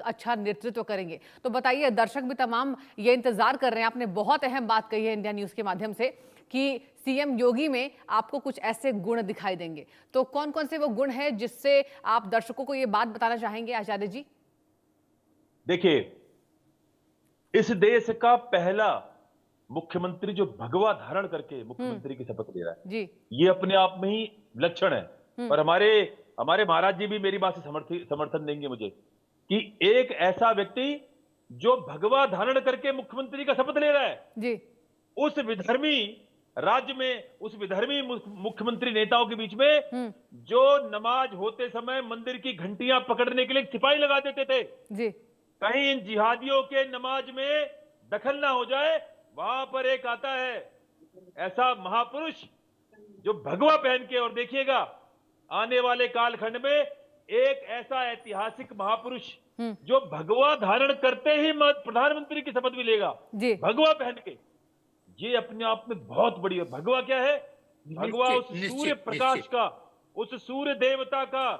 अच्छा नेतृत्व करेंगे। तो बताइए, दर्शक भी तमाम ये इंतजार कर रहे हैं। आपने बहुत अहम बात कही है इंडिया न्यूज के माध्यम से कि सीएम योगी में आपको कुछ ऐसे गुण दिखाई देंगे। तो कौन कौन से वो गुण हैं जिससे आप दर्शकों को ये बात बताना चाहेंगे आचार्य जी? देखिए, इस देश का पहला मुख्यमंत्री जो भगवा धारण करके मुख्यमंत्री की शपथ ले रहा है, जी। ये अपने आप में ही लक्षण है। और हमारे हमारे महाराज जी भी मेरी बात से समर्थन देंगे मुझे कि एक ऐसा व्यक्ति जो भगवा धारण करके मुख्यमंत्री का शपथ ले रहा है, जी। उस विधर्मी राज्य में, उस विधर्मी मुख्यमंत्री नेताओं के बीच में जो नमाज होते समय मंदिर की घंटियां पकड़ने के लिए सिपाही लगा देते थे, जी। कहीं इन जिहादियों के नमाज में दखल ना हो जाए, वहां पर एक आता है ऐसा महापुरुष जो भगवा पहन के, और देखिएगा आने वाले कालखंड में एक ऐसा ऐतिहासिक महापुरुष जो भगवा धारण करते ही प्रधानमंत्री की शपथ भी लेगा, भगवा पहन के। ये अपने आप में बहुत बड़ी है। भगवा क्या है? भगवा उस सूर्य प्रकाश का, उस सूर्य देवता का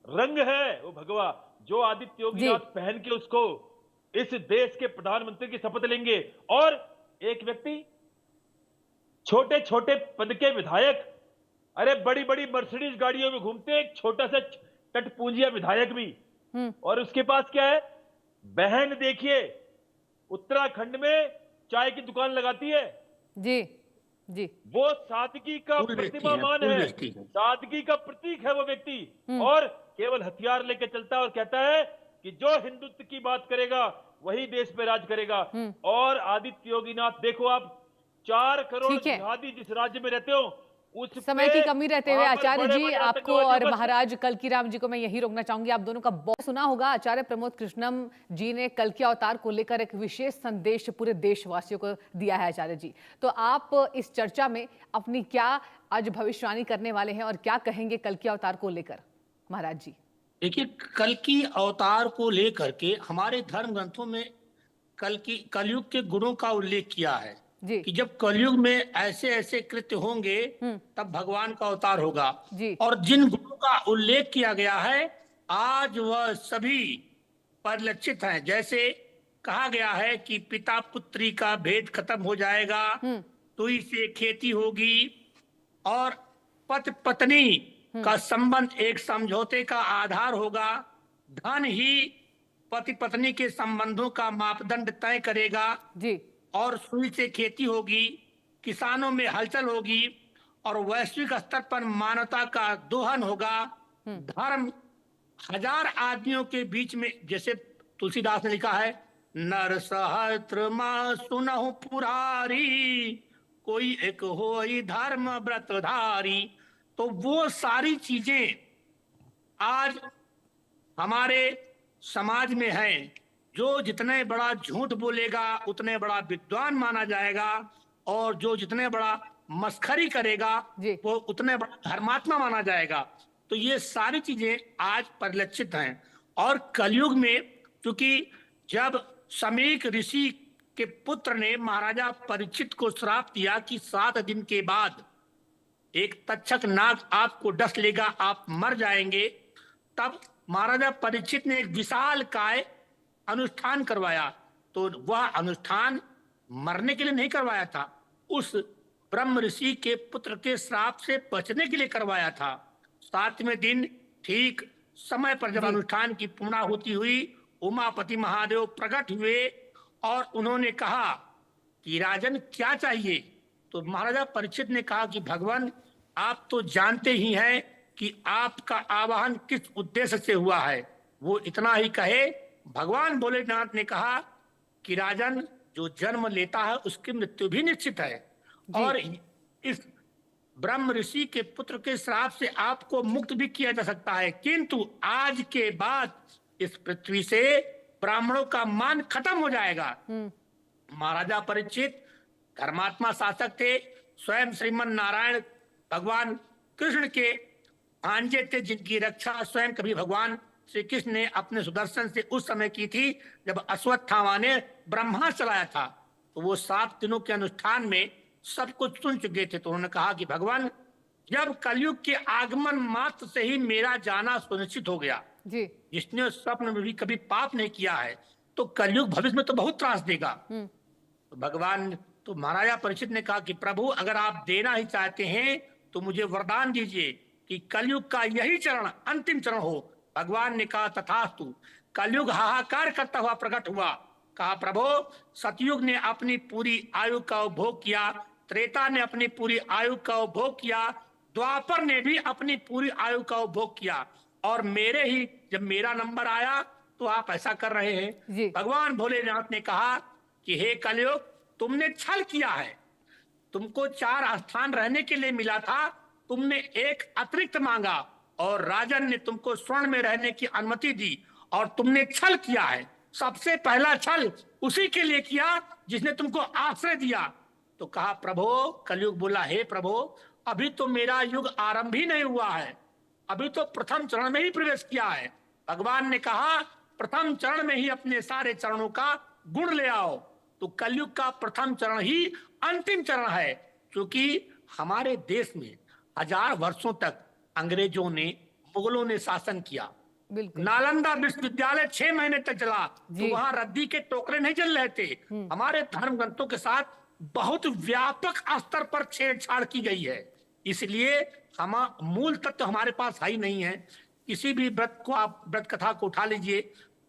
रंग है वो भगवा, जो आदित्य योगीनाथ पहन के उसको इस देश के प्रधानमंत्री की शपथ लेंगे। और एक व्यक्ति छोटे छोटे पद के विधायक, अरे बड़ी बड़ी मर्सिडीज गाड़ियों में घूमते, एक छोटा सा टटपूंजिया विधायक भी, और उसके पास क्या है? बहन देखिए उत्तराखंड में चाय की दुकान लगाती है। जी। जी। वो सादगी का प्रतिमामान है, सादगी का प्रतीक है वो व्यक्ति, और केवल हथियार लेके चलता है और कहता है कि जो हिंदुत्व की बात करेगा वही देश पे राज करेगा। और आदित्य योगीनाथ, देखो आप 4 करोड़ जिहादी जिस राज्य में रहते हो, उस समय की कमी रहते हुए आचार्य जी, आपको और महाराज कल्की राम जी को मैं यही रोकना चाहूंगी। आप दोनों का बहुत सुना होगा, आचार्य प्रमोद कृष्णम जी ने कल्की अवतार को लेकर एक विशेष संदेश पूरे देशवासियों को दिया है आचार्य जी। तो आप इस चर्चा में अपनी क्या आज भविष्यवाणी करने वाले हैं और क्या कहेंगे कल्की अवतार को लेकर महाराज जी? देखिए, कल्की अवतार को लेकर के हमारे धर्म ग्रंथों में कलयुग के गुणों का उल्लेख किया है कि जब कलयुग में ऐसे ऐसे कृत्य होंगे तब भगवान का अवतार होगा। और जिन गुणों का उल्लेख किया गया है आज वह सभी परिलक्षित हैं। जैसे कहा गया है कि पिता पुत्री का भेद खत्म हो जाएगा, तुई से खेती होगी, और पति पत्नी का संबंध एक समझौते का आधार होगा, धन ही पति पत्नी के संबंधों का मापदंड तय करेगा, और सुई से खेती होगी, किसानों में हलचल होगी, और वैश्विक स्तर पर मानवता का दोहन होगा। धर्म 1000 आदमियों के बीच में, जैसे तुलसीदास ने लिखा है, नर सहस्त्र मां सुनहु पुरारी, कोई एक होई धर्म व्रतधारी। तो वो सारी चीजें आज हमारे समाज में हैं। जो जितने बड़ा झूठ बोलेगा उतने बड़ा विद्वान माना जाएगा, और जो जितने बड़ा मस्खरी करेगा वो उतने बड़ा धर्मात्मा माना जाएगा। तो ये सारी चीजें आज परिलक्षित हैं। और कलयुग में, क्योंकि जब समीक ऋषि के पुत्र ने महाराजा परीक्षित को श्राप दिया कि 7 दिन के बाद एक तक्षक नाग आपको डस लेगा, आप मर जाएंगे, तब महाराजा परीक्षित ने एक विशाल काय अनुष्ठान करवाया। तो वह अनुष्ठान मरने के लिए नहीं करवाया था, उस ब्रह्म ऋषि के पुत्र के श्राप से बचने के लिए करवाया था। 7वें दिन ठीक समय पर जब अनुष्ठान की पूर्णाहुति हुई, उमापति महादेव प्रकट हुए और उन्होंने कहा कि राजन क्या चाहिए? तो महाराजा परीक्षित ने कहा कि भगवान, आप तो जानते ही हैं कि आपका आवाहन किस उद्देश्य से हुआ है। वो इतना ही कहे, भगवान भोलेनाथ ने कहा कि राजन, जो जन्म लेता है उसकी मृत्यु भी निश्चित है, और इस ब्रह्म ऋषि के पुत्र के श्राप से आपको मुक्त भी किया जा सकता है, किंतु आज के बाद इस पृथ्वी से ब्राह्मणों का मान खत्म हो जाएगा। महाराजा परीक्षित धर्मात्मा शासक थे, स्वयं श्रीमन नारायण भगवान कृष्ण के भांजे थे, जिनकी रक्षा स्वयं कभी भगवान श्री कृष्ण ने अपने सुदर्शन से उस समय की थी जब अश्वत्थामा ने ब्रह्मास्त्र चलाया था। तो वो 7 दिनों के अनुष्ठान में सब कुछ सुन चुके थे। तो उन्होंने कहा कि भगवान, जब कलयुग के आगमन मात्र से ही मेरा जाना सुनिश्चित हो गया, जी। जिसने स्वप्न में भी कभी पाप नहीं किया है, तो कलयुग भविष्य में तो बहुत त्रास देगा। तो भगवान, तो महाराजा परीक्षित ने कहा कि प्रभु, अगर आप देना ही चाहते हैं तो मुझे वरदान दीजिए कि कलयुग का यही चरण अंतिम चरण हो। भगवान ने कहा तथास्तु। कलयुग हाहाकार करता हुआ प्रकट हुआ। कहा प्रभु, सतयुग ने अपनी पूरी आयु का उपभोग किया, त्रेता ने अपनी पूरी आयु का उपभोग किया, द्वापर ने भी अपनी पूरी आयु का उपभोग किया, और मेरे ही जब मेरा नंबर आया तो आप ऐसा कर रहे हैं। भगवान भोलेनाथ ने कहा कि हे कलयुग, तुमने छल किया है। तुमको 4 स्थान रहने के लिए मिला था, तुमने एक अतिरिक्त मांगा, और राजन ने तुमको स्वर्ण में रहने की अनुमति दी, और तुमने छल किया है। सबसे पहला छल उसी के लिए किया जिसने तुमको आश्रय दिया। तो कहा प्रभु, कलयुग बोला हे प्रभु, अभी तो मेरा युग आरंभ ही नहीं हुआ है, अभी तो प्रथम चरण में ही प्रवेश किया है। भगवान ने कहा प्रथम चरण में ही अपने सारे चरणों का गुण ले आओ। तो कलयुग का प्रथम चरण ही अंतिम चरण है, क्योंकि हमारे देश में 1000 वर्षों तक अंग्रेजों ने, मुगलों ने शासन किया। नालंदा विश्वविद्यालय 6 महीने तक चला, तो वहां रद्दी के टोकरे नहीं जल रहे थे। हमारे धर्म ग्रंथों के साथ बहुत व्यापक स्तर पर छेड़छाड़ की गई है, इसलिए हम मूल तत्व हमारे पास है ही नहीं है। किसी भी व्रत को आप, व्रत कथा को उठा लीजिए,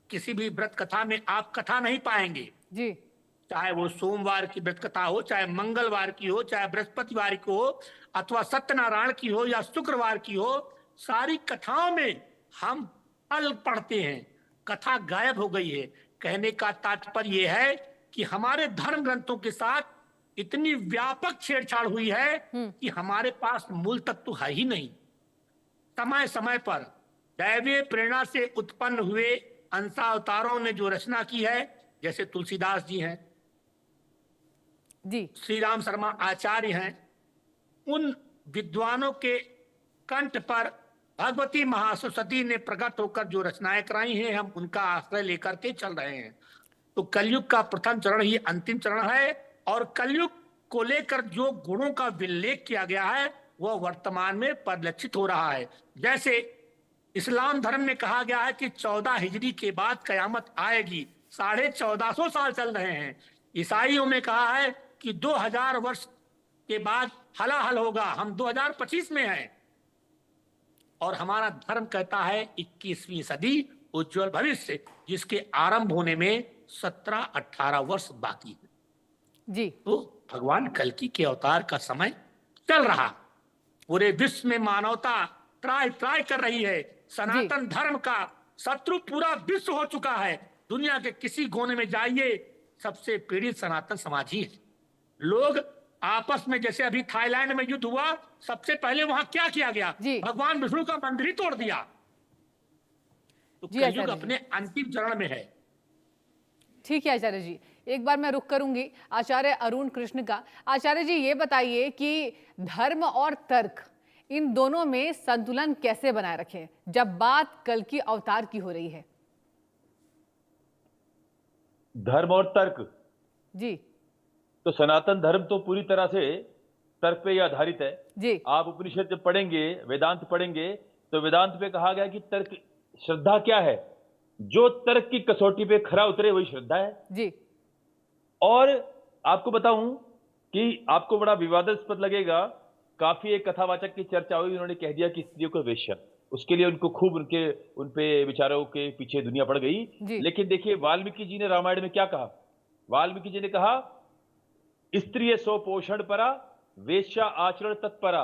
किसी भी व्रत कथा में आप कथा नहीं पाएंगे जी। चाहे वो सोमवार की व्रत कथा हो, चाहे मंगलवार की हो, चाहे बृहस्पतिवार की हो, अथवा सत्यनारायण की हो या शुक्रवार की हो, सारी कथाओं में हम अल पढ़ते हैं, कथा गायब हो गई है। कहने का तात्पर्य यह है कि हमारे धर्म ग्रंथों के साथ इतनी व्यापक छेड़छाड़ हुई है कि हमारे पास मूल तत्व है ही नहीं। समय समय पर दैवीय प्रेरणा से उत्पन्न हुए अंशावतारों ने जो रचना की है, जैसे तुलसीदास जी हैं जी, श्री राम शर्मा आचार्य हैं, उन विद्वानों के कंठ पर भगवती महासरस्वती ने प्रकट होकर जो रचनाएं कराई हैं, हम उनका आश्रय लेकर के चल रहे हैं। तो कलयुग का प्रथम चरण ही अंतिम चरण है, और कलयुग को लेकर जो गुणों का उल्लेख किया गया है वह वर्तमान में परिलक्षित हो रहा है। जैसे इस्लाम धर्म में कहा गया है कि 14 हिजरी के बाद कयामत आएगी, 1450 साल चल रहे हैं। ईसाइयों में कहा है कि 2000 वर्ष के बाद हलाहल होगा, हम 2025 में हैं, और हमारा धर्म कहता है 21वीं सदी उज्जवल भविष्य, जिसके आरंभ होने में 17-18 वर्ष बाकी है जी। तो भगवान कल्कि के अवतार का समय चल रहा, पूरे विश्व में मानवता त्राय कर रही है। सनातन धर्म का शत्रु पूरा विश्व हो चुका है। दुनिया के किसी कोने में जाइए, सबसे पीड़ित सनातन समाज ही है। लोग आपस में, जैसे अभी थाईलैंड में युद्ध हुआ, सबसे पहले वहां क्या किया गया, भगवान विष्णु का मंदिर ही तोड़ दिया। तो कलयुग अपने अंतिम चरण में है। ठीक है आचार्य जी, एक बार मैं रुख करूंगी आचार्य अरुण कृष्ण का। आचार्य जी ये बताइए कि धर्म और तर्क, इन दोनों में संतुलन कैसे बनाए रखें जब बात कल्कि अवतार की हो रही है? धर्म और तर्क जी, तो सनातन धर्म तो पूरी तरह से तर्क पे ही आधारित है जी। आप उपनिषद जब पढ़ेंगे, वेदांत पढ़ेंगे, तो वेदांत पे कहा गया कि तर्क, श्रद्धा क्या है, जो तर्क की कसौटी पे खरा उतरे वही श्रद्धा है जी। और आपको बताऊं कि आपको बड़ा विवादास्पद लगेगा, काफी एक कथावाचक की चर्चा हुई, उन्होंने कह दिया कि स्त्रियों को वेश्या, उसके लिए उनको खूब उन पे विचारों के पीछे दुनिया पड़ गई। लेकिन देखिए वाल्मीकि जी ने रामायण में क्या कहा, वाल्मीकि जी ने कहा स्त्रिय सो पोषण परा, वेश्या आचरण तत्परा,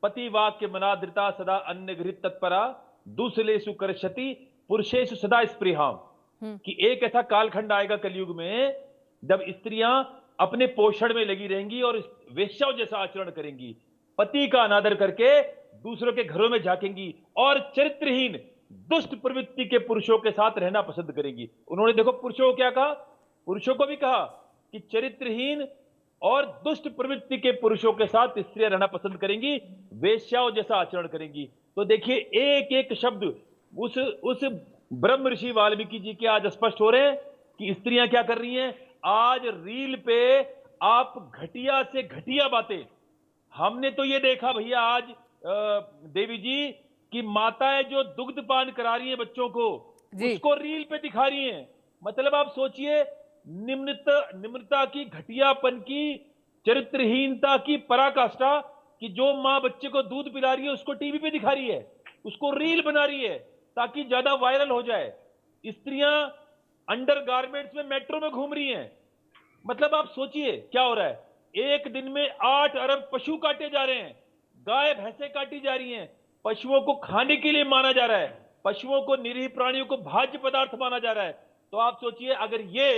पति वाक्य मनाद्रिता सदा अन्न गृहित तत्परा, दूसरेषु करशति पुरुषेषु सदा स्पृहाम। कि एक ऐसा कालखंड आएगा कलयुग में जब स्त्रियां अपने पोषण में लगी रहेंगी और वेश्याओं जैसा आचरण करेंगी, पति का अनादर करके दूसरों के घरों में झांकेंगी और चरित्रहीन दुष्ट प्रवृत्ति के पुरुषों के साथ रहना पसंद करेंगी। उन्होंने देखो पुरुषों को क्या कहा, पुरुषों को भी कहा कि चरित्रहीन और दुष्ट प्रवृत्ति के पुरुषों के साथ स्त्रियां रहना पसंद करेंगी, वेश्याओं जैसा आचरण करेंगी। तो देखिए एक एक शब्द उस ब्रह्म ऋषि वाल्मीकि जी के आज स्पष्ट हो रहे हैं कि स्त्रियां क्या कर रही हैं। आज रील पे आप घटिया से घटिया बातें, हमने तो ये देखा भैया आज देवी जी कि माताएं जो दुग्ध पान करा रही हैं बच्चों को, उसको रील पे दिखा रही हैं। मतलब आप सोचिए, निम्रता की, घटियापन की, चरित्रहीनता की पराकाष्ठा, कि जो माँ बच्चे को दूध पिला रही है उसको टीवी पे दिखा रही है, उसको रील बना रही है ताकि ज्यादा वायरल हो जाए। स्त्रियां अंडर गारमेंट्स में मेट्रो में घूम रही हैं। मतलब आप सोचिए क्या हो रहा है। एक दिन में 8 अरब पशु काटे जा रहे हैं, गाय भैंसें काटी जा रही हैं, पशुओं को खाने के लिए माना जा रहा है, पशुओं को, निरीह प्राणियों को भाज्य पदार्थ माना जा रहा है। तो आप सोचिए, अगर ये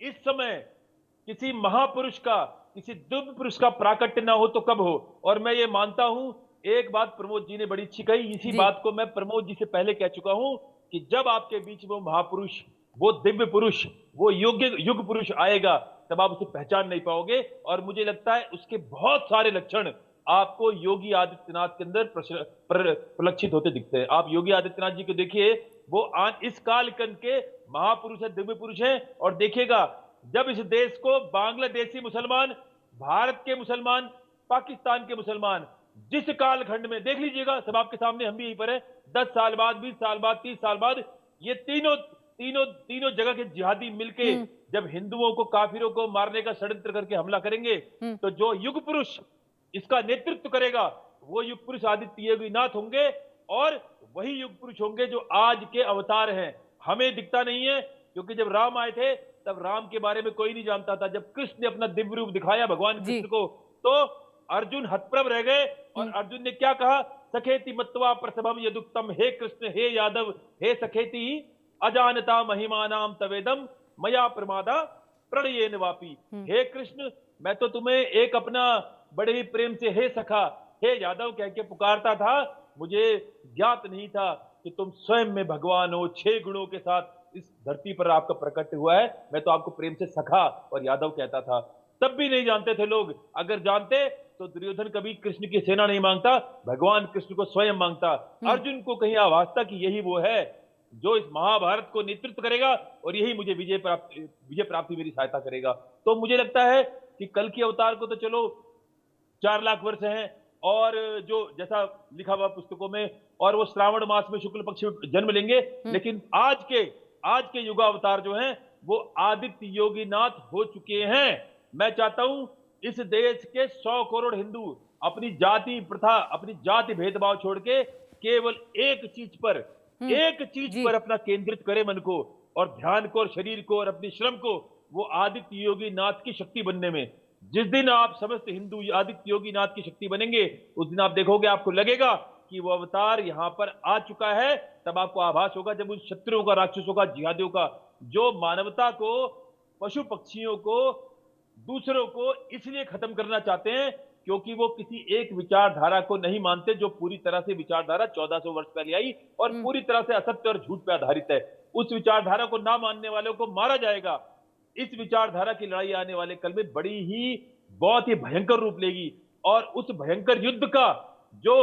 इस समय किसी महापुरुष का, किसी दिव्य पुरुष का प्राकट्य ना हो तो कब हो। और मैं ये मानता हूं, एक बात प्रमोद जी ने बड़ी अच्छी कही, इसी बात को मैं प्रमोद जी से पहले कह चुका हूं कि जब आपके बीच में वो महापुरुष, वो दिव्य पुरुष, वो योग्य युग पुरुष आएगा, तब आप उसे पहचान नहीं पाओगे। और मुझे लगता है उसके बहुत सारे लक्षण आपको योगी आदित्यनाथ के अंदर प्रलक्षित होते दिखते हैं। आप योगी आदित्यनाथ जी को देखिए, वो इस कालखंड के महापुरुष है, दिव्य पुरुष है। और देखिएगा, जब इस देश को बांग्लादेशी मुसलमान, भारत के मुसलमान, पाकिस्तान के मुसलमान, जिस कालखंड में, देख लीजिएगा, सब आपके सामने, हम भी यहीं पर है, 10 साल बाद, 20 साल बाद, 30 साल बाद, ये तीनों जगह के जिहादी मिलके जब हिंदुओं को, काफिरों को मारने का षड्यंत्र करके हमला करेंगे, तो जो युग पुरुष इसका नेतृत्व करेगा, वो युग पुरुष आदित्य योगीनाथ होंगे। और वही युग पुरुष होंगे जो आज के अवतार हैं। हमें दिखता नहीं है, क्योंकि जब राम आए थे तब राम के बारे में कोई नहीं जानता था। जब कृष्ण ने अपना दिव्य रूप दिखाया, भगवान कृष्ण को, तो अर्जुन हतप्रभ रह गए। और अर्जुन ने क्या कहा? सखेति मत्वा प्रसभम यदुक्तम, हे कृष्ण, हे यादव, हे सखेति अजानता महिमानाम तवेदम मया प्रमादा प्रणयेन वापी। हे कृष्ण, मैं तो तुम्हें एक अपना बड़े ही प्रेम से हे सखा, हे यादव कह के पुकारता था। मुझे ज्ञात नहीं था कि तुम स्वयं में भगवान हो, 6 गुणों के साथ इस धरती पर आपका प्रकट हुआ है। मैं तो आपको प्रेम से सखा और यादव कहता था। तब भी नहीं जानते थे लोग। अगर जानते तो दुर्योधन कभी कृष्ण की सेना नहीं मांगता, भगवान कृष्ण को स्वयं मांगता। अर्जुन को कहीं आभास था कि यही वो है जो इस महाभारत को नेतृत्व करेगा और यही मुझे विजय प्राप्ति मेरी सहायता करेगा। तो मुझे लगता है कि कल की अवतार को तो चलो 4 लाख वर्ष हैं, और जो जैसा लिखा हुआ पुस्तकों में, और वो श्रावण मास में शुक्ल पक्ष में जन्म लेंगे। लेकिन आज के युगावतार जो हैं वो आदित्य योगीनाथ हो चुके हैं। मैं चाहता हूं इस देश के 100 करोड़ हिंदू अपनी जाति प्रथा, अपनी जाति भेदभाव छोड़ के केवल एक चीज पर अपना केंद्रित करे मन को और ध्यान को और शरीर को और अपने श्रम को, वो आदित्य योगीनाथ की शक्ति बनने में। जिस दिन आप समस्त हिंदू आदित्य योगीनाथ की शक्ति बनेंगे, उस दिन आप देखोगे, आपको लगेगा कि वो अवतार यहां पर आ चुका है। तब आपको आभास होगा, जब उन शत्रुओं का, राक्षसों का, जिहादियों का, जो मानवता को, पशु पक्षियों को, दूसरों को इसलिए खत्म करना चाहते हैं क्योंकि वो किसी एक विचारधारा को नहीं मानते, जो पूरी तरह से विचारधारा 1400 वर्ष पहले आई और पूरी तरह से असत्य और झूठ पे आधारित है। उस विचारधारा को ना मानने वालों को मारा जाएगा। इस विचारधारा की लड़ाई आने वाले कल में बहुत ही भयंकर रूप लेगी। और उस भयंकर युद्ध का जो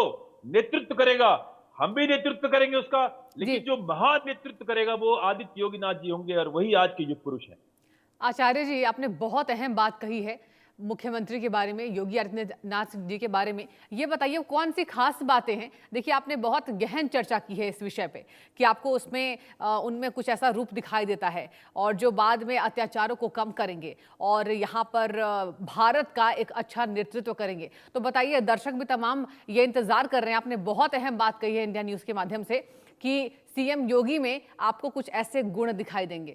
नेतृत्व करेगा, हम भी नेतृत्व करेंगे उसका, लेकिन जो महान नेतृत्व करेगा वो आदित्य योगीनाथ जी होंगे, और वही आज के युग पुरुष हैं। आचार्य जी, आपने बहुत अहम बात कही है मुख्यमंत्री के बारे में, योगी आदित्यनाथ जी के बारे में। ये बताइए कौन सी खास बातें हैं? देखिए, आपने बहुत गहन चर्चा की है इस विषय पे कि आपको उसमें उनमें कुछ ऐसा रूप दिखाई देता है और जो बाद में अत्याचारों को कम करेंगे और यहाँ पर भारत का एक अच्छा नेतृत्व करेंगे। तो बताइए, दर्शक भी तमाम ये इंतजार कर रहे हैं। आपने बहुत अहम बात कही है इंडिया न्यूज़ के माध्यम से कि सीएम योगी में आपको कुछ ऐसे गुण दिखाई देंगे।